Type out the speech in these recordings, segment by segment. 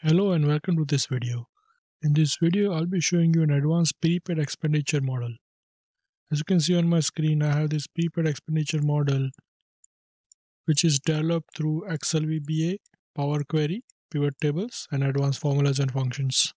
Hello and welcome to this video. In this video, I'll be showing you an advanced prepaid expenditure model. As you can see on my screen, I have this prepaid expenditure model which is developed through Excel VBA, Power Query, pivot tables, and advanced formulas and functions.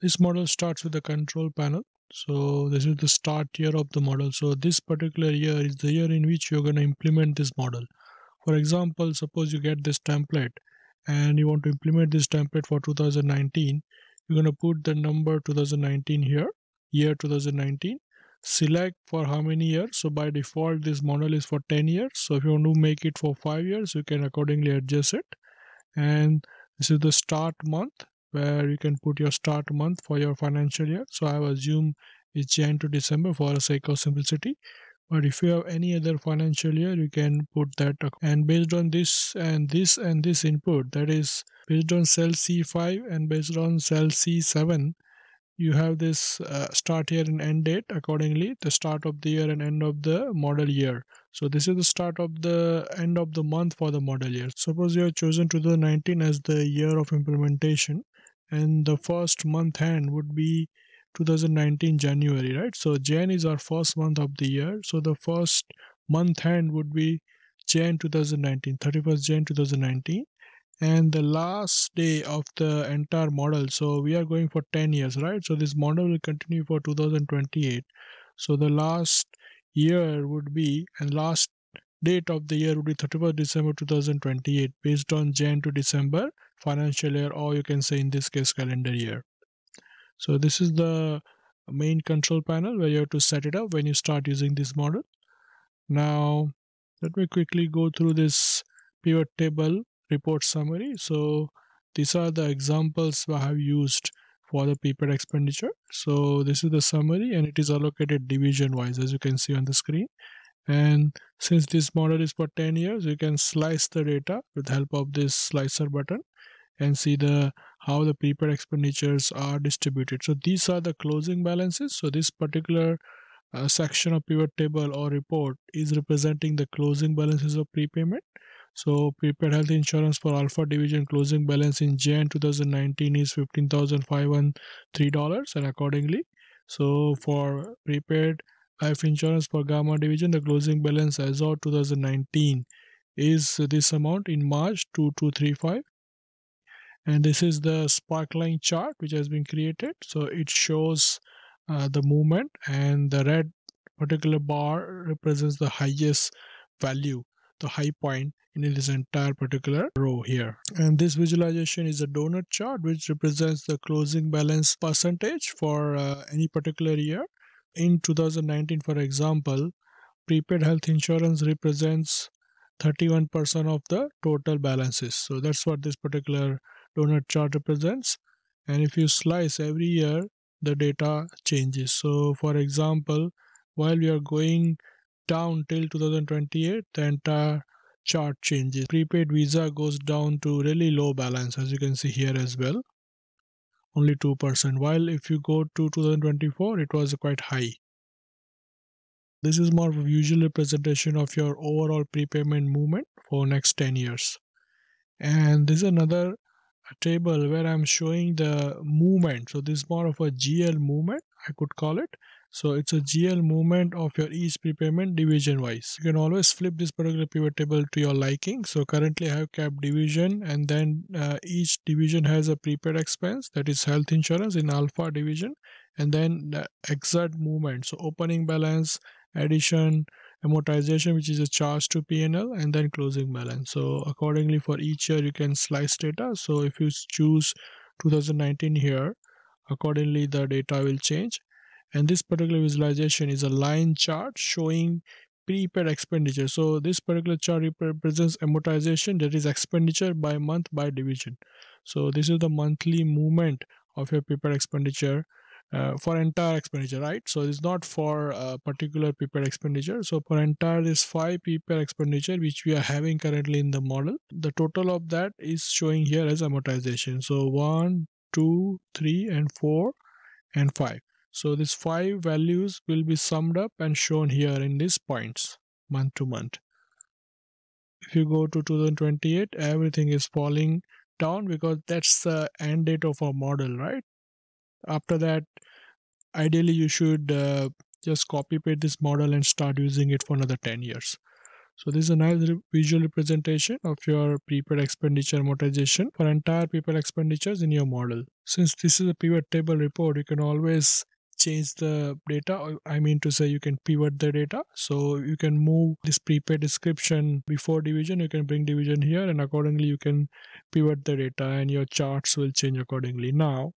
This model starts with the control panel. So this is the start year of the model. So this particular year is the year in which you're going to implement this model. For example, suppose you get this template and you want to implement this template for 2019. You're going to put the number 2019 here, year 2019, select for how many years. So by default this model is for 10 years. So if you want to make it for 5 years, you can accordingly adjust it. And this is the start month where you can put your start month for your financial year. So I have assumed it's Jan to December for the sake of simplicity. But if you have any other financial year, you can put that. And based on this and this and this input, that is based on cell C5 and based on cell C7, you have this start year and end date accordingly, the start of the year and end of the model year. So this is the start of the end of the month for the model year. Suppose you have chosen 2019 as the year of implementation and the first month hand would be 2019 January, right? So Jan is our first month of the year. So the first month hand would be Jan 2019, 31st Jan 2019. And the last day of the entire model, so we are going for 10 years, right? So this model will continue for 2028. So the last year would be, and last date of the year would be 31st December 2028 based on Jan to December financial year, or you can say in this case calendar year. So this is the main control panel where you have to set it up when you start using this model. Now let me quickly go through this pivot table report summary. So these are the examples I have used for the prepaid expenditure. So this is the summary and it is allocated division wise, as you can see on the screen. And since this model is for 10 years, you can slice the data with help of this slicer button and see how the prepaid expenditures are distributed. So these are the closing balances. So this particular section of pivot table or report is representing the closing balances of prepayment. So prepaid health insurance for Alpha division closing balance in Jan 2019 is $15,503 and accordingly. So for prepaid life insurance for Gamma division, the closing balance as of 2019 is this amount in March 2235. And this is the sparkline chart which has been created. So it shows the movement, and the red particular bar represents the highest value, the high point in this entire particular row here. And this visualization is a donut chart which represents the closing balance percentage for any particular year. In 2019, for example, prepaid health insurance represents 31% of the total balances. So that's what this particular donut chart represents. And if you slice every year, the data changes. So for example, while we are going down till 2028, the entire chart changes. Prepaid Visa goes down to really low balance, as you can see here as well, only 2%, while if you go to 2024, it was quite high. This is more of a visual representation of your overall prepayment movement for next 10 years. And this is another table where I'm showing the movement. So this is more of a GL movement, I could call it. So it's a GL movement of your each prepayment division wise. You can always flip this particular pivot table to your liking. So currently I have kept division, and then each division has a prepaid expense, that is health insurance in Alpha division, and then the exact movement. So opening balance, addition, amortization, which is a charge to P&L, and then closing balance. So accordingly for each year you can slice data. So if you choose 2019 here, accordingly the data will change. And this particular visualization is a line chart showing prepaid expenditure. So this particular chart represents amortization, that is expenditure by month by division. So this is the monthly movement of your prepaid expenditure for entire expenditure, right? So it's not for a particular prepaid expenditure. So for entire this 5 prepaid expenditure which we are having currently in the model, the total of that is showing here as amortization. So 1, 2, 3 and 4 and 5. So these 5 values will be summed up and shown here in these points month to month. If you go to 2028, everything is falling down because that's the end date of our model, right? After that, ideally you should just copy paste this model and start using it for another 10 years. So this is a nice visual representation of your prepaid expenditure amortization for entire prepaid expenditures in your model. Since this is a pivot table report, you can always change the data. I mean to say, you can pivot the data. So you can move this prepaid description before division. You can bring division here, and accordingly you can pivot the data and your charts will change accordingly. Now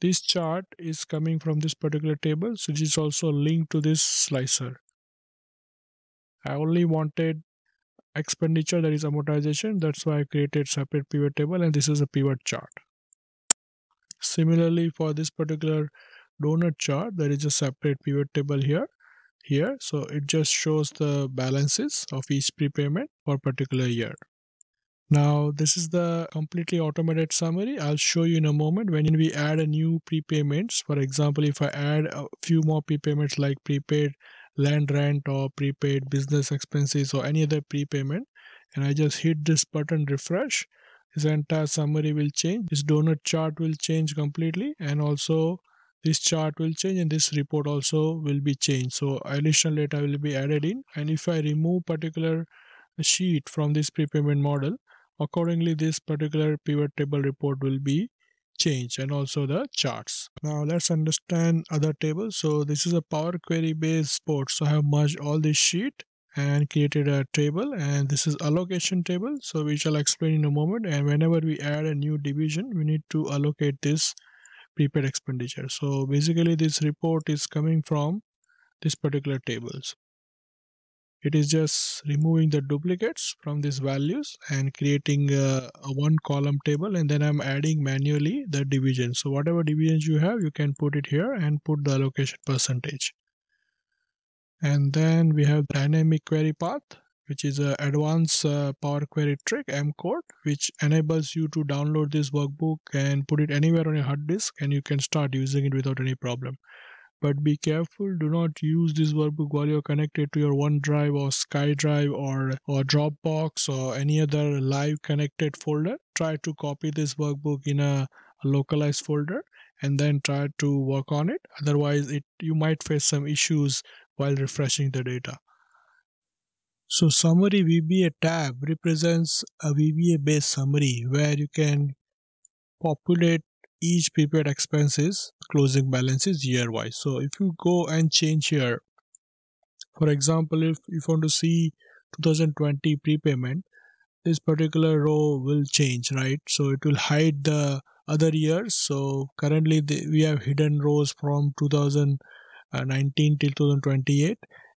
this chart is coming from this particular table, so it is also linked to this slicer. I only wanted expenditure, that is amortization. That's why I created separate pivot table, and this is a pivot chart. Similarly, for this particular donut chart, there is a separate pivot table here. So it just shows the balances of each prepayment for a particular year. Now this is the completely automated summary. I'll show you in a moment. When we add a new prepayments, for example, if I add a few more prepayments like prepaid land rent or prepaid business expenses or any other prepayment, and I just hit this button refresh, this entire summary will change. This donut chart will change completely, and also this chart will change, and this report also will be changed. So additional data will be added in, and if I remove particular sheet from this prepayment model, accordingly this particular pivot table report will be changed, and also the charts. Now let's understand other tables. So this is a Power Query based report. So I have merged all this sheet and created a table, and this is allocation table, so we shall explain in a moment. And whenever we add a new division, we need to allocate this prepaid expenditure. So basically this report is coming from this particular tables. It is just removing the duplicates from these values and creating a one column table, and then I'm adding manually the division. So whatever divisions you have, you can put it here and put the allocation percentage. And then we have dynamic query path, which is an advanced Power Query trick, M code, which enables you to download this workbook and put it anywhere on your hard disk, and you can start using it without any problem. But be careful, do not use this workbook while you're connected to your OneDrive or SkyDrive or Dropbox or any other live connected folder. Try to copy this workbook in a localized folder and then try to work on it. Otherwise, you might face some issues while refreshing the data. So Summary VBA tab represents a VBA based summary where you can populate each prepaid expenses closing balances year wise. So if you go and change here, for example, if you want to see 2020 prepayment, this particular row will change, right? So it will hide the other years. So currently we have hidden rows from 2019 till 2028,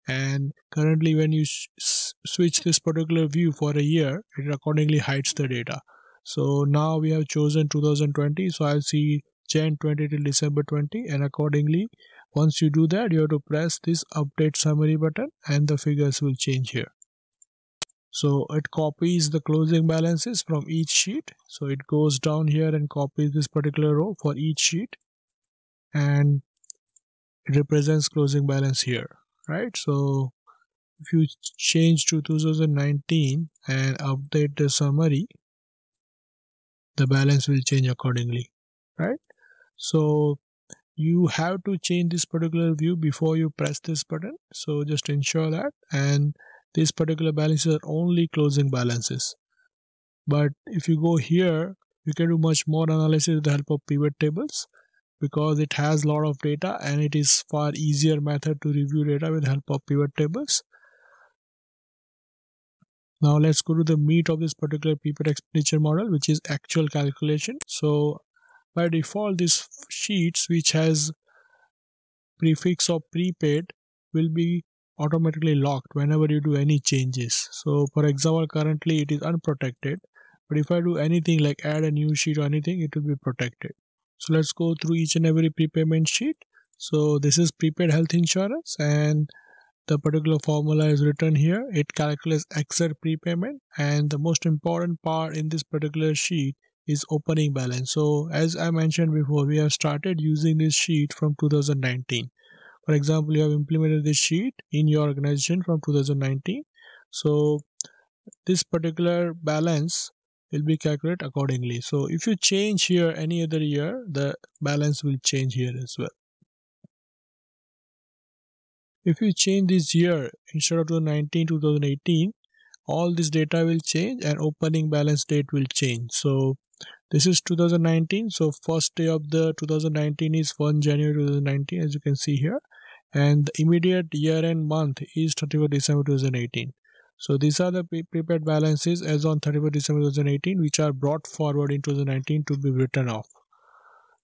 and currently when you switch this particular view for a year, it accordingly hides the data. So now we have chosen 2020, so I'll see Jan 20 till December 20, and accordingly once you do that, you have to press this update summary button and the figures will change here. So it copies the closing balances from each sheet. So it goes down here and copies this particular row for each sheet, and it represents closing balance here, right? So if you change to 2019 and update the summary, the balance will change accordingly, right? So you have to change this particular view before you press this button, so just ensure that. And these particular balances are only closing balances, but if you go here, you can do much more analysis with the help of pivot tables, because it has a lot of data and it is far easier method to review data with the help of pivot tables. Now let's go to the meat of this particular prepaid expenditure model, which is actual calculation. So by default, this sheets which has prefix of prepaid will be automatically locked whenever you do any changes. So for example, currently it is unprotected, but if I do anything like add a new sheet or anything, it will be protected. So let's go through each and every prepayment sheet. So this is prepaid health insurance, and the particular formula is written here. It calculates exit prepayment, and the most important part in this particular sheet is opening balance. So as I mentioned before, we have started using this sheet from 2019. For example, you have implemented this sheet in your organization from 2019. So this particular balance will be calculated accordingly. So if you change here any other year, the balance will change here as well. If you change this year instead of 2019 2018, all this data will change and opening balance date will change. So this is 2019, so first day of the 2019 is 1 January 2019, as you can see here, and the immediate year end month is 31st December 2018. So these are the prepaid balances as on 31st December 2018, which are brought forward in 2019 to be written off.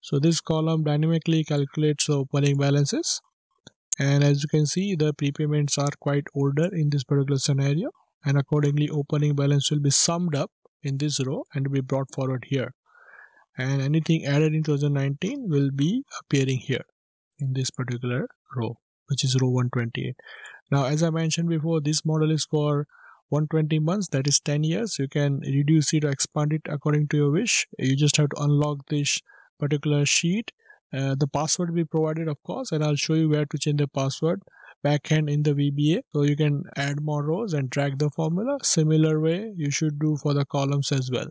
So this column dynamically calculates the opening balances, and as you can see, the prepayments are quite older in this particular scenario, and accordingly opening balance will be summed up in this row and be brought forward here, and anything added in 2019 will be appearing here in this particular row, which is row 128. Now, as I mentioned before, this model is for 120 months, that is 10 years. You can reduce it or expand it according to your wish. You just have to unlock this particular sheet. The password will be provided, of course, and I'll show you where to change the password backhand in the VBA. So you can add more rows and drag the formula. Similar way you should do for the columns as well.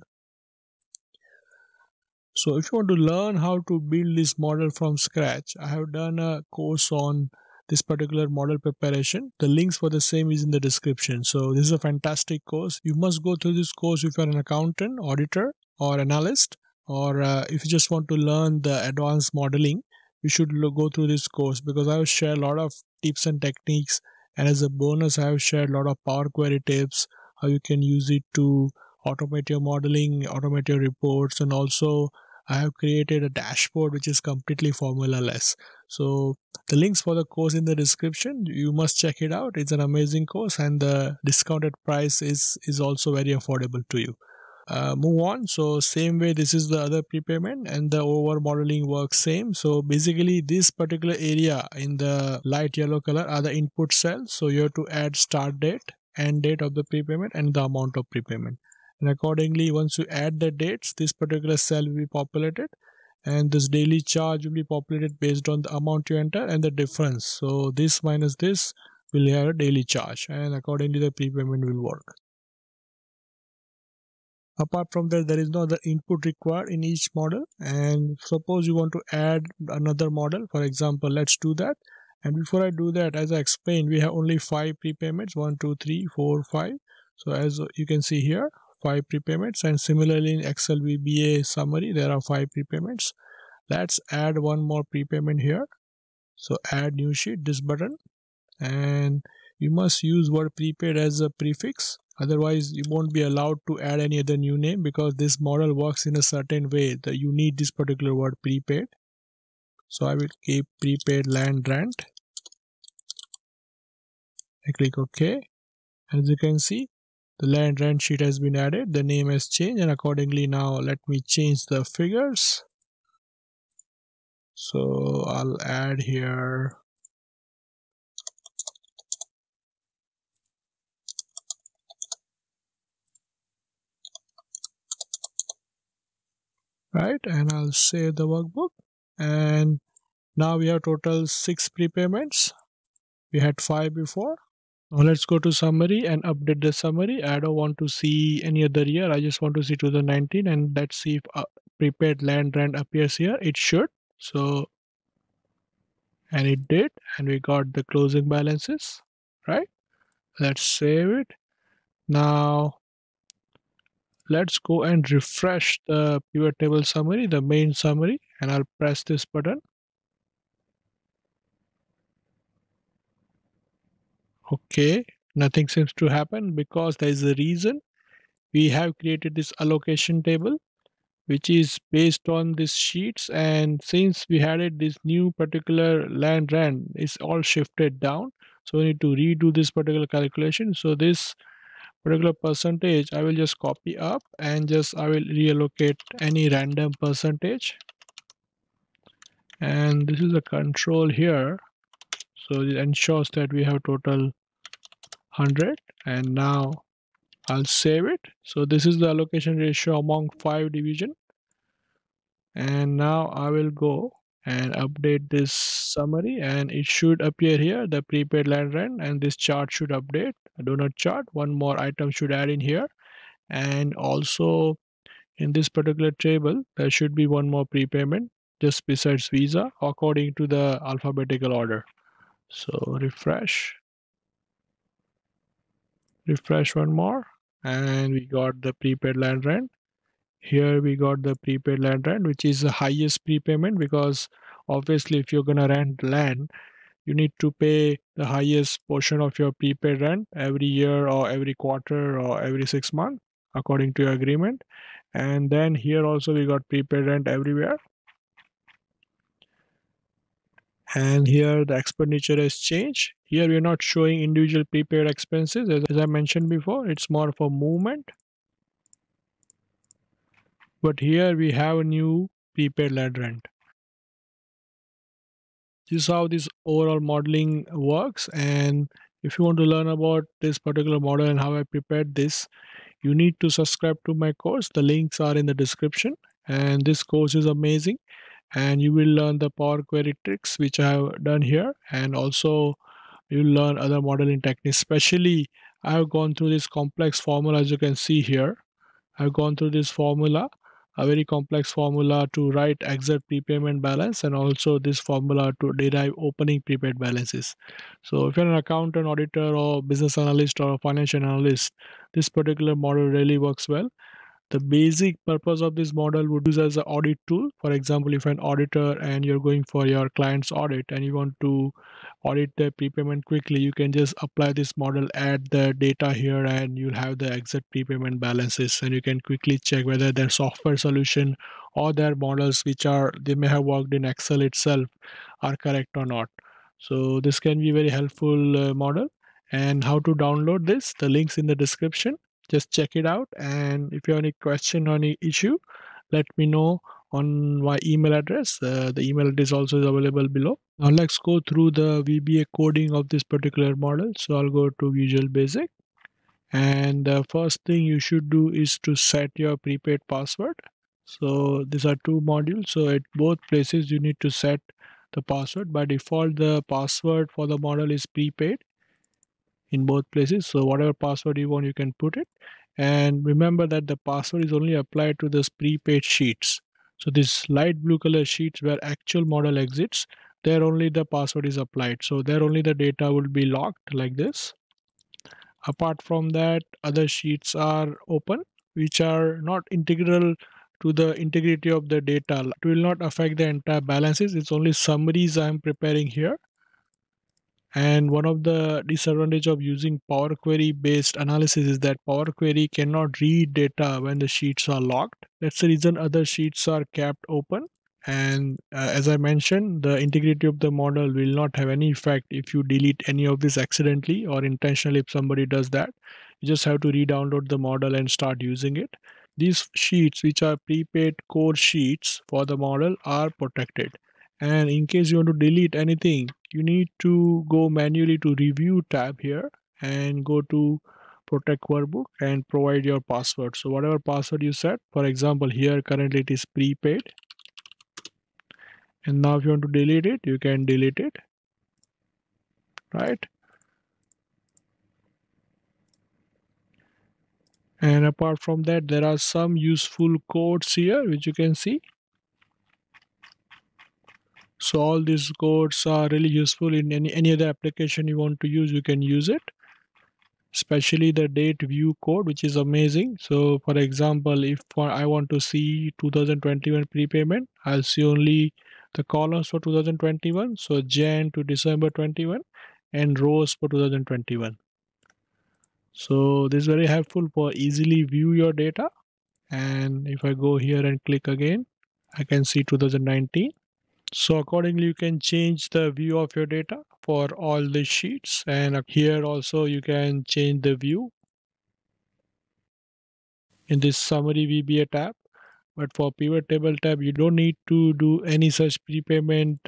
So if you want to learn how to build this model from scratch, I have done a course on this particular model preparation. The links for the same is in the description. So this is a fantastic course. You must go through this course if you're an accountant, auditor, or analyst, or if you just want to learn the advanced modeling, you should go through this course, because I have shared a lot of tips and techniques, and as a bonus I have shared a lot of Power Query tips, how you can use it to automate your modeling, automate your reports, and also I have created a dashboard which is completely formula less. So the links for the course in the description, you must check it out. It's an amazing course, and the discounted price is also very affordable to you. Move on. So same way, this is the other prepayment, and the over modeling works same. So basically this particular area in the light yellow color are the input cells. So you have to add start date, end date of the prepayment, and the amount of prepayment. And accordingly, once you add the dates, this particular cell will be populated, and this daily charge will be populated based on the amount you enter and the difference. So this minus this will have a daily charge, and accordingly the prepayment will work. Apart from that, there is no other input required in each model. And suppose you want to add another model, for example, let's do that. And before I do that, as I explained, we have only 5 prepayments, 1 2 3 4 5. So as you can see here, 5 prepayments, and similarly in Excel VBA summary there are 5 prepayments. Let's add one more prepayment here. So add new sheet, this button, and you must use word prepaid as a prefix, otherwise you won't be allowed to add any other new name, because this model works in a certain way that you need this particular word prepaid. So I will keep prepaid land rent. I click OK, and as you can see, the land rent sheet has been added, the name has changed, and accordingly now let me change the figures. So I'll add here right, and I'll save the workbook. And now we have total 6 prepayments. We had 5 before. Now let's go to summary and update the summary. I don't want to see any other year. I just want to see 2019, and let's see if prepaid land rent appears here. It should. So, and it did, and we got the closing balances, right? Let's save it. Now let's go and refresh the pivot table summary, the main summary, and I'll press this button. Okay, nothing seems to happen because there is a reason. We have created this allocation table which is based on these sheets, and since we added this new particular land rent, it's all shifted down, so we need to redo this particular calculation. So this particular percentage I will just copy up, and just I will reallocate any random percentage, and this is the control here, so it ensures that we have total 100. And now I'll save it. So this is the allocation ratio among 5 division. And now I will go and update this summary, and it should appear here, the prepaid land rent, and this chart should update, a donut chart. One more item should add in here, and also In this particular table, there should be one more prepayment just besides Visa according to the alphabetical order. So refresh one more, and we got the prepaid land rent. Here we got the prepaid land rent, which is the highest prepayment, because obviously if you're gonna rent land, you need to pay the highest portion of your prepaid rent every year or every quarter or every 6 months according to your agreement. And then here also we got prepaid rent everywhere. And here the expenditure has changed. Here we are not showing individual prepaid expenses. As I mentioned before, it's more of a movement. But here we have a new prepaid land rent. This is how this overall modeling works. And if you want to learn about this particular model and how I prepared this, you need to subscribe to my course. The links are in the description. And this course is amazing. And you will learn the Power Query tricks, which I have done here. And also you'll learn other modeling techniques. Especially, I have gone through this complex formula, as you can see here. I've gone through this formula, a very complex formula to write exact prepayment balance, and also this formula to derive opening prepaid balances. So if you're an accountant, auditor, or business analyst, or a financial analyst, this particular model really works well. The basic purpose of this model would use as an audit tool. For example, if you're an auditor and you're going for your client's audit and you want to audit their prepayment quickly, you can just apply this model, add the data here, and you'll have the exact prepayment balances, and you can quickly check whether their software solution or their models, which are they may have worked in Excel itself, are correct or not. So this can be a very helpful model. And how to download this, the links in the description. Just check it out, and if you have any question or any issue, let me know on my email address. The email address also is available below. Now let's go through the VBA coding of this particular model. So I'll go to Visual Basic, and the first thing you should do is to set your prepaid password. So these are two modules, so at both places you need to set the password. By default, the password for the model is prepaid in both places, so whatever password you want, you can put it. And remember that the password is only applied to this prepaid sheets. So this light blue color sheets where actual model exits, there only the password is applied, so there only the data will be locked like this. Apart from that, other sheets are open, which are not integral to the integrity of the data. It will not affect the entire balances, it's only summaries I am preparing here. And one of the disadvantage of using Power Query based analysis is that Power Query cannot read data when the sheets are locked. That's the reason other sheets are kept open. And as I mentioned, the integrity of the model will not have any effect if you delete any of this accidentally or intentionally. If somebody does that, you just have to re-download the model and start using it. These sheets, which are prepaid core sheets for the model, are protected. And in case you want to delete anything, you need to go manually to Review tab here and go to Protect Workbook and provide your password. So whatever password you set, for example, here currently it is prepaid. And now if you want to delete it, you can delete it, right? And apart from that, there are some useful codes here which you can see. So all these codes are really useful in any other application you want to use, you can use it. Especially the date view code, which is amazing. So for example, if I want to see 2021 prepayment, I'll see only the columns for 2021, so Jan to December 21, and rows for 2021. So this is very helpful for easily view your data. And if I go here and click again, I can see 2019. So accordingly, you can change the view of your data for all the sheets. And here also you can change the view in this summary VBA tab. But for pivot table tab, you don't need to do any such prepayment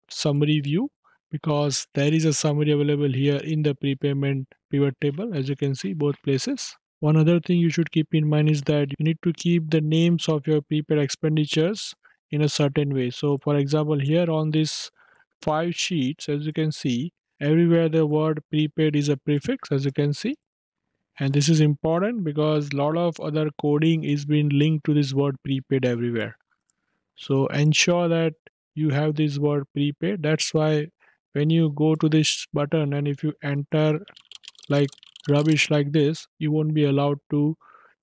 summary view, because there is a summary available here in the prepayment pivot table, as you can see both places. One other thing you should keep in mind is that you need to keep the names of your prepaid expenditures in a certain way. So for example, here on this 5 sheets, as you can see, everywhere the word prepaid is a prefix, as you can see. And this is important because a lot of other coding is being linked to this word prepaid everywhere. So ensure that you have this word prepaid. That's why when you go to this button and if you enter like rubbish like this, you won't be allowed to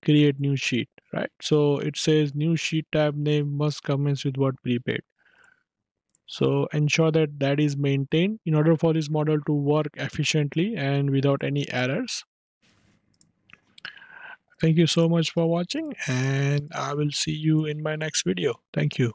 create new sheet, right? So it says new sheet tab name must commence with word prepaid. So ensure that that is maintained in order for this model to work efficiently and without any errors. Thank you so much for watching, and I will see you in my next video. Thank you.